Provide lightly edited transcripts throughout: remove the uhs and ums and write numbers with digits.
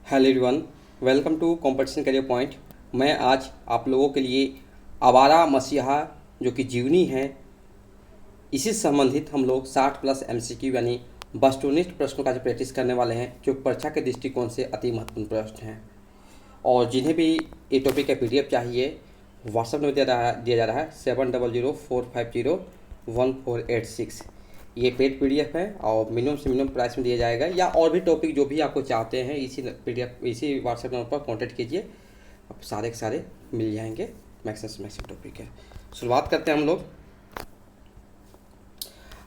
Hello everyone, welcome to competition career point. मैं आज आप लोगों के लिए आवारा मसीहा जो कि जीवनी है, इसी से संबंधित हम लोग 60 प्लस एमसीक्यू यानी वस्तुनिष्ठ प्रश्नों का जो प्रैक्टिस करने वाले हैं, जो परीक्षा के दृष्टिकोण से अति महत्वपूर्ण प्रश्न हैं। और जिन्हें भी ये टॉपिक का पीडीएफ चाहिए, व्हाट्सएप में दिया जा रहा है 7004501486। ये पेड पीडीएफ है और मिनिमम से मिनिमम प्राइस में दिया जाएगा, या और भी टॉपिक जो भी आपको चाहते हैं इसी पीडीएफ इसी व्हाट्सएप नंबर पर कांटेक्ट कीजिए, अब सारे के सारे मिल जाएंगे। मैक्सिमम से मैक्सिमम टॉपिक है। शुरुआत करते हैं हम लोग।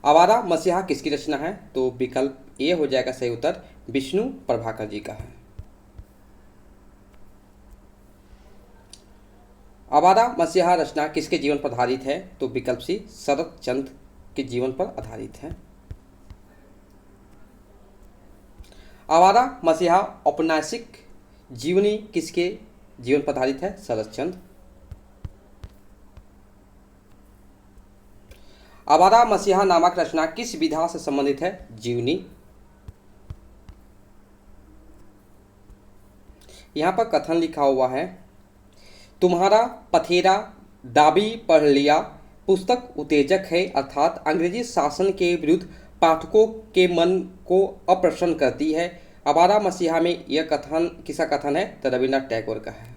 आवारा मसीहा किसकी रचना है? तो विकल्प ए हो जाएगा सही उत्तर, विष्णु प्रभाकर जी का है। आवारा मसीहा रचना किसके जीवन पर आधारित है? तो विकल्प सी, शरत चंद्र के जीवन पर आधारित है। आवारा मसीहा औपन्यासिक जीवनी किसके जीवन पर आधारित है? शरत चंद्र। आवारा मसीहा नामक रचना किस विधा से संबंधित है? जीवनी। यहां पर कथन लिखा हुआ है, तुम्हारा पथेरा दाबी पढ़ लिया, पुस्तक उत्तेजक है, अर्थात अंग्रेजी शासन के विरुद्ध पाठकों के मन को अप्रसन्न करती है। आवारा मसीहा में यह कथन किसका कथन है? तो रविन्द्रनाथ टैगोर का है।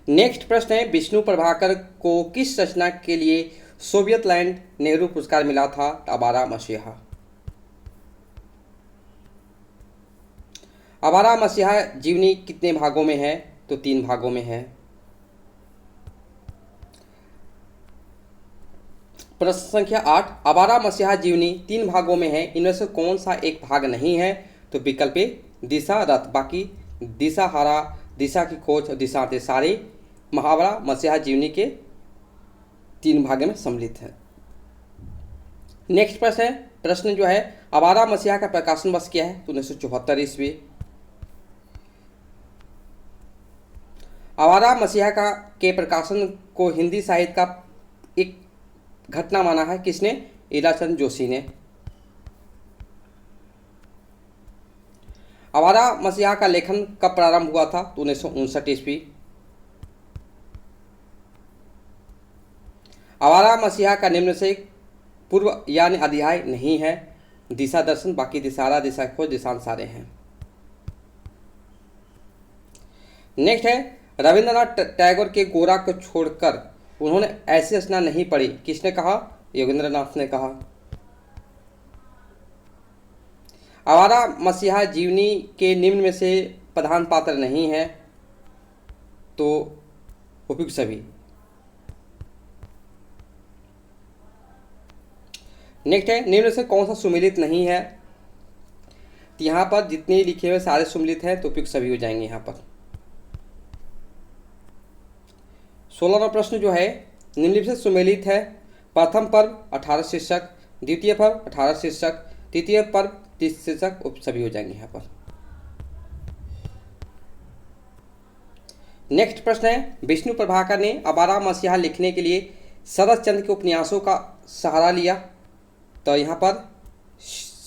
नेक्स्ट प्रश्न है, विष्णु प्रभाकर को किस रचना के लिए सोवियत लैंड नेहरू पुरस्कार मिला था? आवारा मसीहा। आवारा मसीहा जीवनी कितने भागों में है? तो 3 भागों में है। प्रश्न संख्या 8, आवारा मसीहा जीवनी 3 भागों में है, इनमें से कौन सा एक भाग नहीं है? तो विकल्प ए, दिशा रथ, बाकी दिशा हारा, दिशा की खोज, दिशांत सारे आवारा मसीहा जीवनी के 3 भागों में सम्मिलित है। नेक्स्ट प्रश्न जो है, आवारा मसीहा का प्रकाशन वर्ष क्या है? तो 1974 ईस्वी। आवारा मसीहा के प्रकाशन को हिंदी साहित्य का एक घटना माना है किसने? ईराचंद जोशी ने। आवारा मसीहा का लेखन कब प्रारंभ हुआ था? तो 1959 ईस्वी। आवारा मसीहा का निम्न से पूर्व यानी अध्याय नहीं है। दिशा दर्शन, बाकी दिशारा, दिशा खोज, दिशांत सारे हैं। नेक्स्ट है, रविंद्रनाथ टैगोर के गोरा को छोड़कर उन्होंने ऐसी रचना नहीं पढ़ी, किसने कहा? योगेंद्रनाथ ने कहा। आवारा मसीहा जीवनी के निम्न में से प्रधान पात्र नहीं है, तो उपयुक्त सभी। नेक्स्ट है, निम्न से कौन सा सुमिलित नहीं है? तो यहाँ पर जितने लिखे हुए सारे सुमिलित हैं, तो उपयुक्त सभी हो जाएंगे। यहाँ पर 16वां प्रश्न जो है, निम्नलिखित से सुमेलित है। प्रथम पर्व 18 शीर्षक, द्वितीय पर्व 18 शीर्षक, तृतीय पर्व 30 शीर्षक, सभी हो जाएंगे यहाँ पर। नेक्स्ट प्रश्न है, विष्णु प्रभाकर ने आवारा मसीहा लिखने के लिए शरत चंद्र के उपन्यासों का सहारा लिया। तो यहाँ पर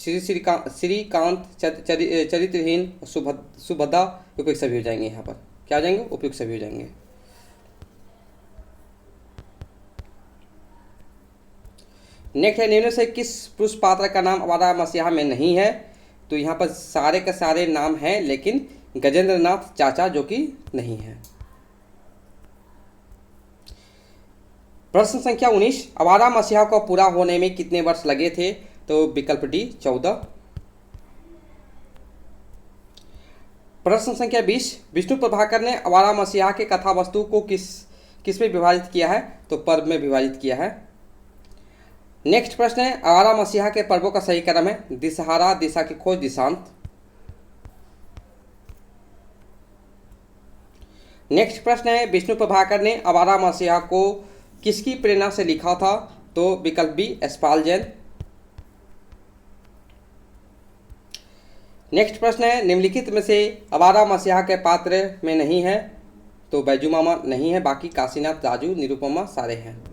श्रीकांत, चरित्रहीन, सुभद्रा, उपयुक्त सभी हो जाएंगे। यहाँ पर क्या हो जाएंगे? उपयुक्त सभी हो जाएंगे। नेक्स्ट है, निम्न से किस पुरुष पात्र का नाम आवारा मसीहा में नहीं है? तो यहाँ पर सारे के सारे नाम हैं, लेकिन गजेंद्रनाथ चाचा जो कि नहीं है। प्रश्न संख्या 19, आवारा मसीहा को पूरा होने में कितने वर्ष लगे थे? तो विकल्प डी, 14। प्रश्न संख्या 20, विष्णु प्रभाकर ने आवारा मसीहा के कथा वस्तु को किस में विभाजित किया है? तो पर्व में विभाजित किया है। नेक्स्ट प्रश्न है, आवारा मसीहा के पर्वों का सही क्रम है? दिशहारा, दिशा की खोज, दिशांत। नेक्स्ट प्रश्न है, विष्णु प्रभाकर ने आवारा मसीहा को किसकी प्रेरणा से लिखा था? तो विकल्प बी, यशपाल जैन। नेक्स्ट प्रश्न है, निम्नलिखित में से आवारा मसीहा के पात्र में नहीं है? तो बैजू मामा नहीं है, बाकी काशीनाथ, राजू, निरुपमा सारे हैं।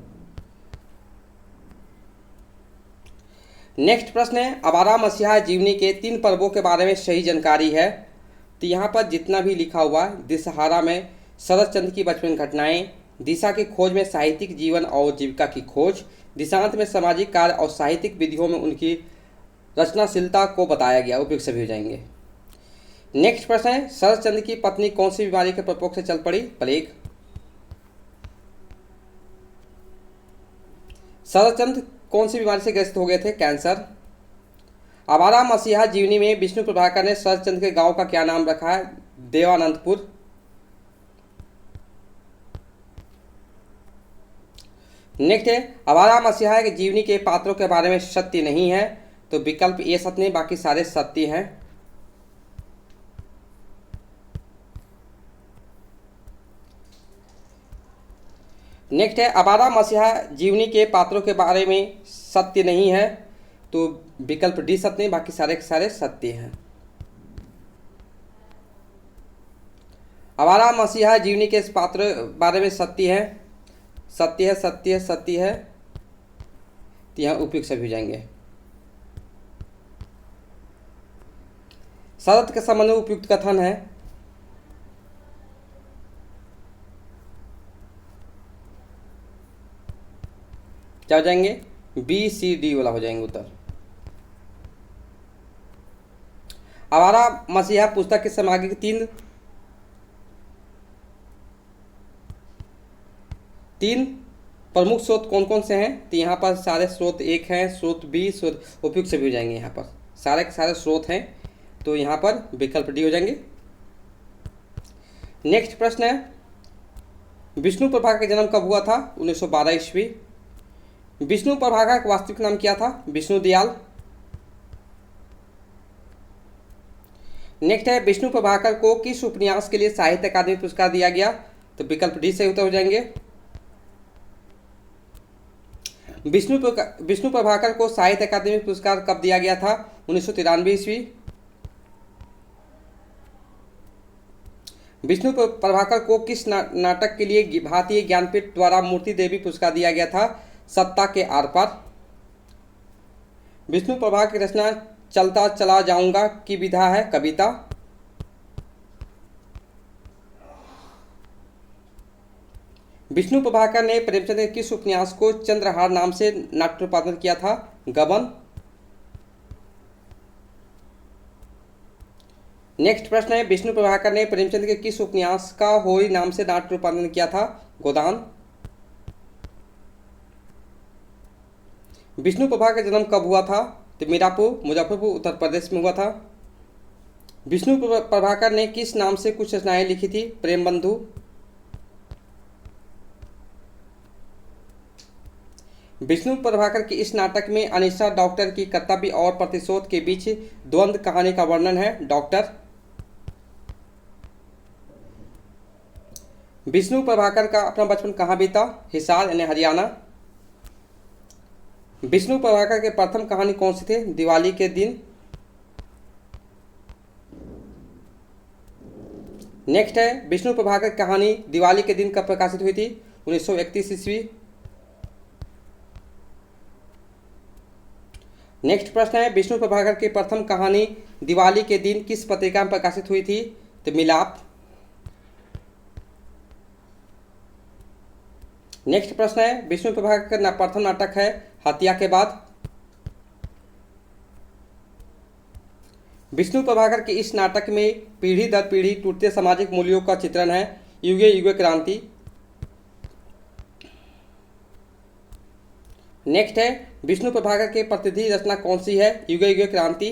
नेक्स्ट प्रश्न है, आवारा मसीहा जीवनी के 3 पर्वों के बारे में सही जानकारी है। तो यहाँ पर जितना भी लिखा हुआ है, दिसहारा में शरद चंद्र की बचपन घटनाएं, दिशा की खोज में साहित्यिक जीवन और जीविका की खोज, दिशांत में सामाजिक कार्य और साहित्यिक विधियों में उनकी रचनाशीलता को बताया गया, उपयुक्त सभी हो जाएंगे। नेक्स्ट प्रश्न है, शरद चंद्र की पत्नी कौन सी बीमारी के प्रकोप से चल पड़ी? प्लेग। शरद चंद्र कौन सी बीमारी से ग्रसित हो गए थे? कैंसर। आवारा मसीहा जीवनी में विष्णु प्रभाकर ने शरद चंद्र के गांव का क्या नाम रखा है? देवानंदपुर। नेक्स्ट है, आवारा मसीहा की जीवनी के पात्रों के बारे में सत्य नहीं है। तो विकल्प ए सत्य नहीं, बाकी सारे सत्य हैं। नेक्स्ट है, आवारा मसीहा जीवनी के पात्रों के बारे में सत्य नहीं है। तो विकल्प डी सत्य नहीं, बाकी सारे के सारे सत्य हैं। आवारा मसीहा जीवनी के पात्र बारे में सत्य है, सत्य है, सत्य है, सत्य है। तो यहाँ उपयुक्त सभी हो जाएंगे। शरद के संबंध में उपयुक्त कथन है, क्या हो जाएंगे? बी सी डी वाला हो जाएंगे उत्तर। आवारा मसीहा पुस्तक के सामग्री के तीन प्रमुख स्रोत कौन कौन से हैं? तो यहाँ पर सारे स्रोत एक हैं, स्रोत बी, स्रोत उपयुक्त सभी हो जाएंगे। यहाँ पर सारे के सारे स्रोत हैं, तो यहाँ पर विकल्प डी हो जाएंगे। नेक्स्ट प्रश्न है, विष्णु प्रभाकर का जन्म कब हुआ था? 1912 ईस्वी। विष्णु प्रभाकर का वास्तविक नाम क्या था? विष्णु दयाल। नेक्स्ट है, विष्णु प्रभाकर को किस उपन्यास के लिए साहित्य अकादमी पुरस्कार दिया गया? तो विकल्प डी से उत्तर हो जाएंगे। विष्णु प्रभाकर को साहित्य अकादमी पुरस्कार कब दिया गया था? 1993 ईस्वी। विष्णु प्रभाकर को किस नाटक के लिए भारतीय ज्ञानपीठ द्वारा मूर्ति देवी पुरस्कार दिया गया था? सत्ता के आर पार। विष्णु प्रभाकर की रचना चलता चला जाऊंगा की विधा है कविता। विष्णु प्रभाकर ने प्रेमचंद के किस उपन्यास को चंद्रहार नाम से नाट्य रूपांतरण किया था? गबन। नेक्स्ट प्रश्न है, विष्णु प्रभाकर ने प्रेमचंद के किस उपन्यास का होरी नाम से नाट्य रूपांतरण किया था? गोदान। विष्णु प्रभाकर का जन्म कब हुआ था? तो मीरापुर, मुजफ्फरपुर, उत्तर प्रदेश में हुआ था। विष्णु प्रभाकर ने किस नाम से कुछ रचनाएं लिखी थी? प्रेम बंधु। विष्णु प्रभाकर के इस नाटक में अनीसा डॉक्टर की कर्तव्य और प्रतिशोध के बीच द्वंद्व कहानी का वर्णन है। डॉक्टर। विष्णु प्रभाकर का अपना बचपन कहाँ बीता? हिसार यानी हरियाणा। विष्णु प्रभाकर के प्रथम कहानी कौन सी थे? दिवाली के दिन। नेक्स्ट है, विष्णु प्रभाकर की कहानी दिवाली के दिन कब प्रकाशित हुई थी? 1931 ईस्वी। नेक्स्ट प्रश्न है, विष्णु प्रभाकर की प्रथम कहानी दिवाली के दिन किस पत्रिका में प्रकाशित हुई थी? तो मिलाप। नेक्स्ट प्रश्न है, विष्णु प्रभाकर का प्रथम नाटक है हत्या के बाद। विष्णु प्रभाकर के इस नाटक में पीढ़ी दर पीढ़ी टूटते सामाजिक मूल्यों का चित्रण है। युगे युगे क्रांति। नेक्स्ट है, विष्णु प्रभाकर के प्रतिनिधि रचना कौन सी है? युगे युगे क्रांति।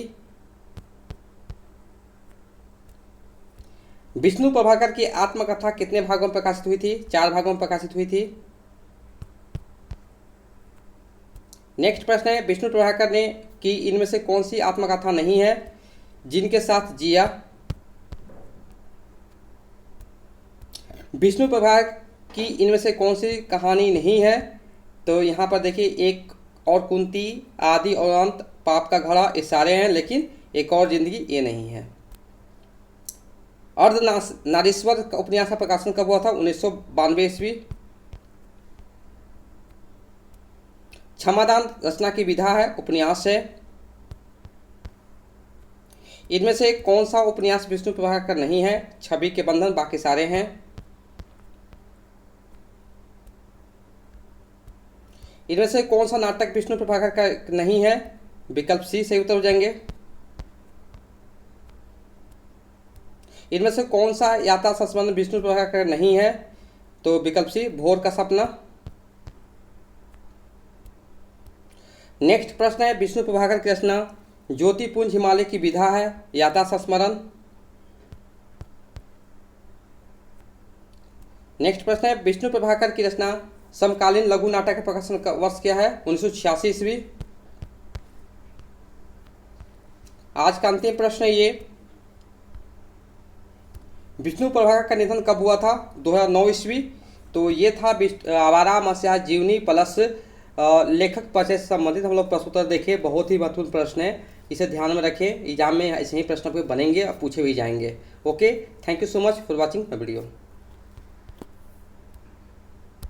विष्णु प्रभाकर की आत्मकथा कितने भागों में प्रकाशित हुई थी? 4 भागों में प्रकाशित हुई थी। नेक्स्ट प्रश्न है, विष्णु प्रभाकर ने की इनमें से कौन सी आत्मकथा नहीं है? जिनके साथ जिया। विष्णु प्रभाकर की इनमें से कौन सी कहानी नहीं है? तो यहाँ पर देखिए, एक और कुंती, आदि और अंत, पाप का घड़ा, ये सारे हैं, लेकिन एक और जिंदगी ये नहीं है। अर्धनारीश्वर का उपन्यास का प्रकाशन कब हुआ था? 1992 ईस्वी। क्षमादान रचना की विधा है, उपन्यास है। इनमें से कौन सा उपन्यास विष्णु प्रभाकर नहीं है? छवि के बंधन, बाकी सारे हैं। इनमें से कौन सा नाटक विष्णु प्रभाकर का नहीं है? विकल्प सी सही उत्तर हो जाएंगे। इनमें से कौन सा यात्रा संबंध विष्णु प्रभाकर का नहीं है? तो विकल्प सी भोर का सपना। नेक्स्ट प्रश्न है, विष्णु प्रभाकर की रचना ज्योतिपुंज हिमालय की विधा है, यात्रा संस्मरण। नेक्स्ट प्रश्न है, विष्णु प्रभाकर की रचना समकालीन लघु नाटक का प्रकाशन का वर्ष क्या है? 1986 ईस्वी। आज का अंतिम प्रश्न है ये, विष्णु प्रभाकर का निधन कब हुआ था? 2009 ईस्वी। तो ये था आवारा मसीहा जीवनी प्लस लेखक परिचय से संबंधित हम लोग प्रश्नोत्तर देखे। बहुत ही महत्वपूर्ण प्रश्न है, इसे ध्यान में रखें। एग्जाम में ऐसे ही प्रश्न बनेंगे और पूछे भी जाएंगे। Okay, thank you so much for watching my video.